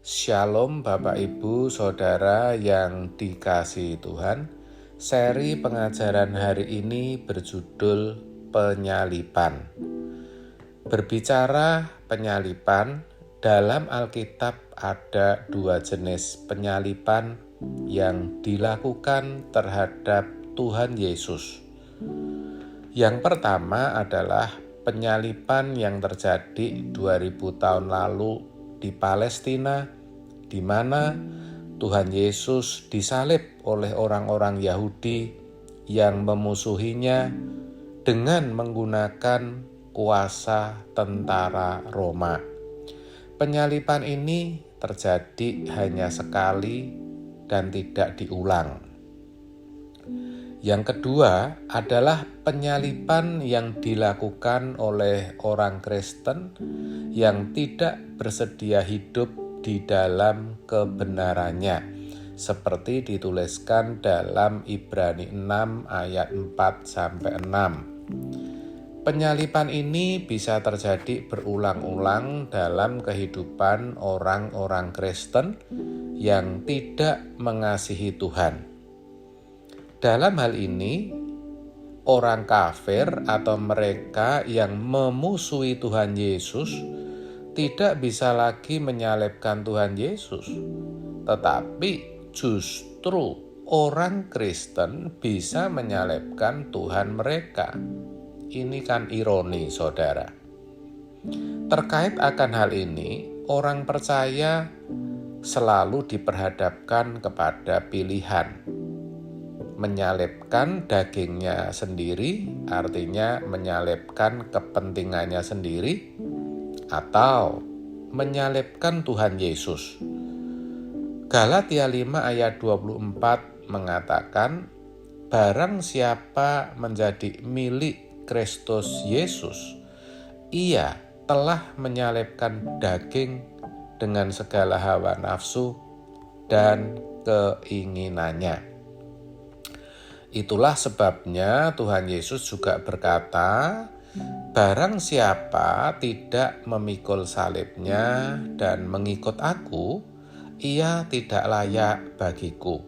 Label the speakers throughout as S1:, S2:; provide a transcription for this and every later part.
S1: Shalom Bapak Ibu Saudara yang dikasihi Tuhan. Seri pengajaran hari ini berjudul penyalipan. Berbicara penyalipan, dalam Alkitab ada dua jenis penyalipan yang dilakukan terhadap Tuhan Yesus. Yang pertama adalah penyalipan yang terjadi 2000 tahun lalu di Palestina, di mana Tuhan Yesus disalib oleh orang-orang Yahudi yang memusuhinya dengan menggunakan kuasa tentara Roma. Penyalipan ini terjadi hanya sekali dan tidak diulang. Yang kedua adalah penyalipan yang dilakukan oleh orang Kristen yang tidak bersedia hidup di dalam kebenarannya, seperti dituliskan dalam Ibrani 6 ayat 4-6. Penyalipan ini bisa terjadi berulang-ulang dalam kehidupan orang-orang Kristen yang tidak mengasihi Tuhan. Dalam hal ini, orang kafir atau mereka yang memusuhi Tuhan Yesus tidak bisa lagi menyalibkan Tuhan Yesus, tetapi justru orang Kristen bisa menyalibkan Tuhan mereka. Ini kan ironi, saudara. Terkait akan hal ini, orang percaya selalu diperhadapkan kepada pilihan. Menyalibkan dagingnya sendiri, artinya menyalibkan kepentingannya sendiri, atau menyalibkan Tuhan Yesus. Galatia 5 ayat 24 mengatakan, barang siapa menjadi milik Kristus Yesus, ia telah menyalibkan daging dengan segala hawa nafsu dan keinginannya. Itulah sebabnya Tuhan Yesus juga berkata, barang siapa tidak memikul salibnya dan mengikut aku, ia tidak layak bagiku.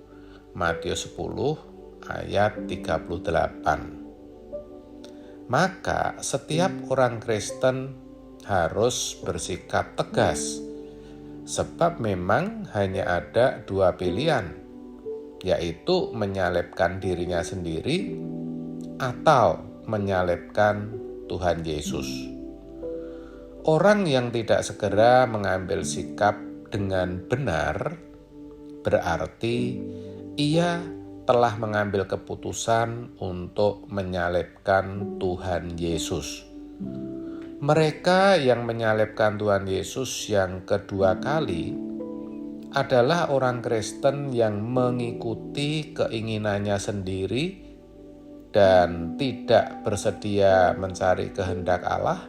S1: Matius 10 ayat 38. Maka setiap orang Kristen harus bersikap tegas, sebab memang hanya ada dua pilihan, yaitu menyalibkan dirinya sendiri atau menyalibkan Tuhan Yesus. Orang yang tidak segera mengambil sikap dengan benar berarti ia telah mengambil keputusan untuk menyalibkan Tuhan Yesus. Mereka yang menyalibkan Tuhan Yesus yang kedua kali adalah orang Kristen yang mengikuti keinginannya sendiri dan tidak bersedia mencari kehendak Allah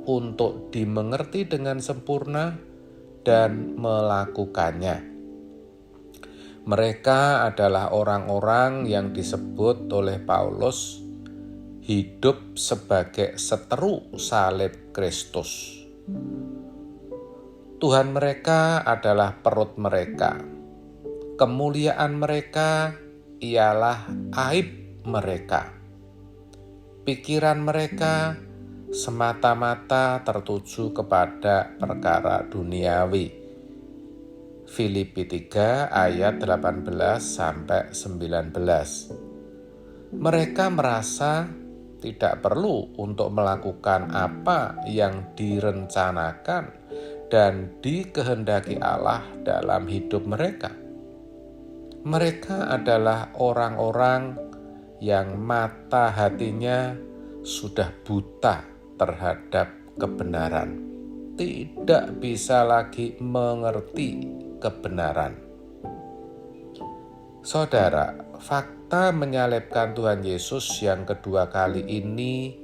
S1: untuk dimengerti dengan sempurna dan melakukannya. Mereka adalah orang-orang yang disebut oleh Paulus hidup sebagai seteru salib Kristus. Tuhan mereka adalah perut mereka. Kemuliaan mereka ialah aib mereka. Pikiran mereka semata-mata tertuju kepada perkara duniawi. Filipi 3 ayat 18-19. Mereka merasa tidak perlu untuk melakukan apa yang direncanakan dan dikehendaki Allah dalam hidup mereka. Mereka adalah orang-orang yang mata hatinya sudah buta terhadap kebenaran, tidak bisa lagi mengerti kebenaran. Saudara, fakta menyalibkan Tuhan Yesus yang kedua kali ini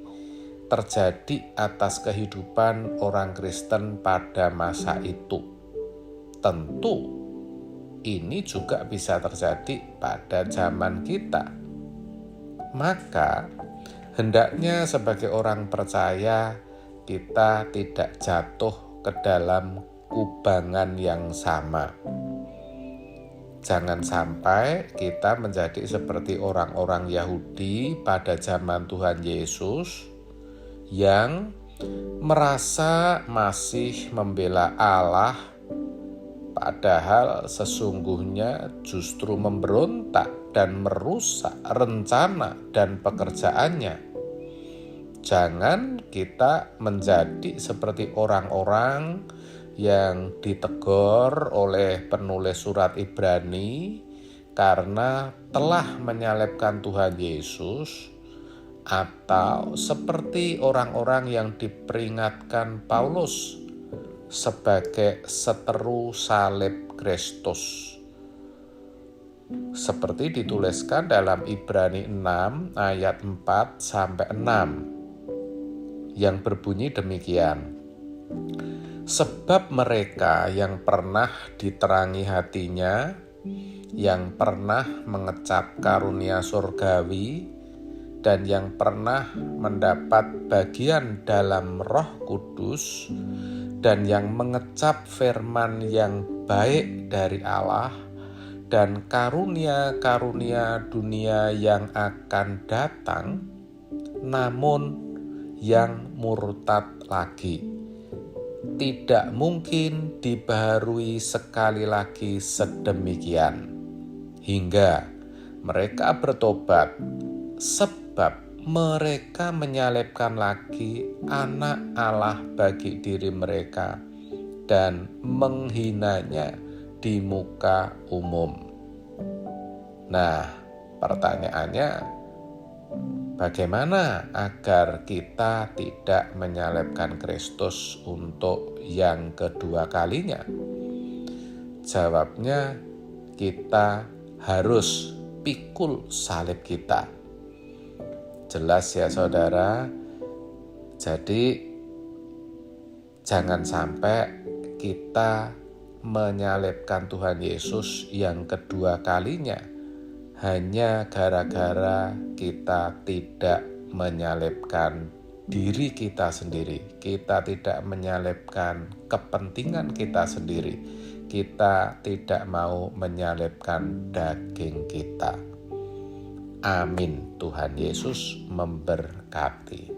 S1: terjadi atas kehidupan orang Kristen pada masa itu. Tentu ini juga bisa terjadi pada zaman kita. Maka hendaknya sebagai orang percaya kita tidak jatuh ke dalam kubangan yang sama. Jangan sampai kita menjadi seperti orang-orang Yahudi pada zaman Tuhan Yesus yang merasa masih membela Allah, padahal sesungguhnya justru memberontak dan merusak rencana dan pekerjaannya. Jangan kita menjadi seperti orang-orang yang ditegur oleh penulis surat Ibrani karena telah menyalibkan Tuhan Yesus, atau seperti orang-orang yang diperingatkan Paulus sebagai seteru salib Kristus. Seperti dituliskan dalam Ibrani 6 ayat 4-6 yang berbunyi demikian. Sebab mereka yang pernah diterangi hatinya, yang pernah mengecap karunia surgawi, dan yang pernah mendapat bagian dalam Roh Kudus, dan yang mengecap firman yang baik dari Allah, dan karunia-karunia dunia yang akan datang, namun yang murtad lagi, tidak mungkin dibaharui sekali lagi sedemikian, hingga mereka bertobat, sebab mereka menyalibkan lagi anak Allah bagi diri mereka dan menghinanya di muka umum. Nah, pertanyaannya, bagaimana agar kita tidak menyalibkan Kristus untuk yang kedua kalinya? Jawabnya, kita harus pikul salib kita. Jelas ya saudara? Jadi jangan sampai kita menyalibkan Tuhan Yesus yang kedua kalinya hanya gara-gara kita tidak menyalibkan diri kita sendiri, kita tidak menyalibkan kepentingan kita sendiri, kita tidak mau menyalibkan daging kita. Amin. Tuhan Yesus memberkati.